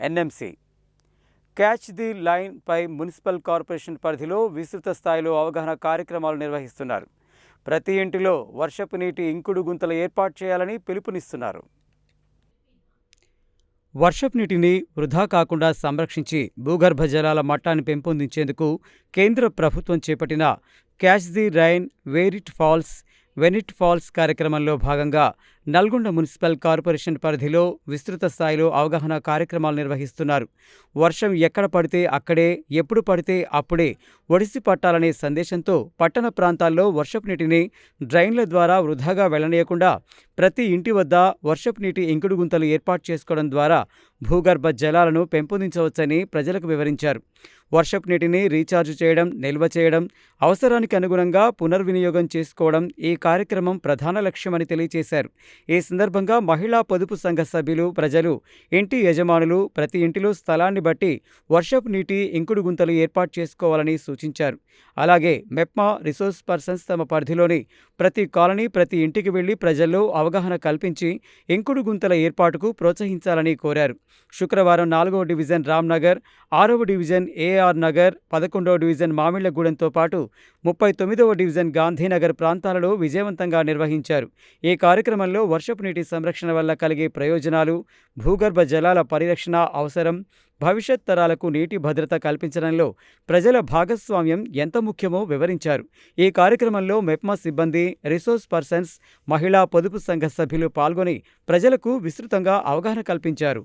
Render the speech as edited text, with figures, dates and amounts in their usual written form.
NMC catch the rain పై municipal corporation పరిధిలో విస్తృత స్థాయిలో అవగాహన కార్యక్రమాలు నిర్వహిస్తున్నారు. ప్రతి ఇంటిలో వర్షపు నీటి ఇంకుడు గుంతలు ఏర్పాటు చేయాలని పిలుపునిస్తున్నారు. వర్షపు నీటిని వృధా కాకుండా సంరక్షించి భూగర్భ జలాల మట్టాన్ని పెంపొందించేందుకు కేంద్ర ప్రభుత్వం చేపట్టిన catch the rain where it falls when it falls కార్యక్రమంలో భాగంగా నల్గొండ మున్సిపల్ కార్పొరేషన్ పరిధిలో విస్తృత స్థాయిలో అవగాహన కార్యక్రమాలు నిర్వహిస్తున్నారు. వర్షం ఎక్కడ పడితే అక్కడే, ఎప్పుడు పడితే అప్పుడే ఒడిసి పట్టాలనే సందేశంతో పట్టణ ప్రాంతాల్లో వర్షపు నీటిని డ్రైన్ల ద్వారా వృధాగా వెళ్లనీయకుండా ప్రతి ఇంటి వద్ద వర్షపు నీటి ఇంకుడు గుంతలు ఏర్పాటు చేసుకోవడం ద్వారా భూగర్భ జలాలను పెంపొందించవచ్చని ప్రజలకు వివరించారు. వర్షపు నీటిని రీఛార్జ్ చేయడం, నిల్వ చేయడం, అవసరానికి అనుగుణంగా పునర్వినియోగం చేసుకోవడం ఈ కార్యక్రమం ప్రధాన లక్ష్యమని తెలియజేశారు. ఈ సందర్భంగా మహిళా పొదుపు సంఘ సభ్యులు, ప్రజలు, ఇంటి యజమానులు ప్రతి ఇంటిలో స్థలాన్ని బట్టి వర్షపు నీటి ఇంకుడు గుంతలు ఏర్పాటు చేసుకోవాలని సూచించారు. అలాగే మెప్మా రిసోర్స్ పర్సన్స్ తమ పరిధిలోని ప్రతి కాలనీ, ప్రతి ఇంటికి వెళ్లి ప్రజల్లో అవగాహన కల్పించి ఇంకుడు గుంతల ఏర్పాటుకు ప్రోత్సహించాలని కోరారు. శుక్రవారం 4వ డివిజన్ రామ్నగర్, 6వ డివిజన్ ఏఆర్ నగర్, 11వ డివిజన్ మామిళ్లగూడెంతో పాటు 39వ డివిజన్ గాంధీనగర్ ప్రాంతాలలో విజయవంతంగా నిర్వహించారు. ఈ కార్యక్రమంలో వర్షపు నీటి సంరక్షణ వల్ల కలిగే ప్రయోజనాలు, భూగర్భ జలాల పరిరక్షణ అవసరం, భవిష్యత్ తరాలకు నీటి భద్రత కల్పించడంలో ప్రజల భాగస్వామ్యం ఎంత ముఖ్యమో వివరించారు. ఈ కార్యక్రమంలో మెప్మా సిబ్బంది, రిసోర్స్ పర్సన్స్, మహిళా పొదుపు సంఘ సభ్యులు పాల్గొని ప్రజలకు విస్తృతంగా అవగాహన కల్పించారు.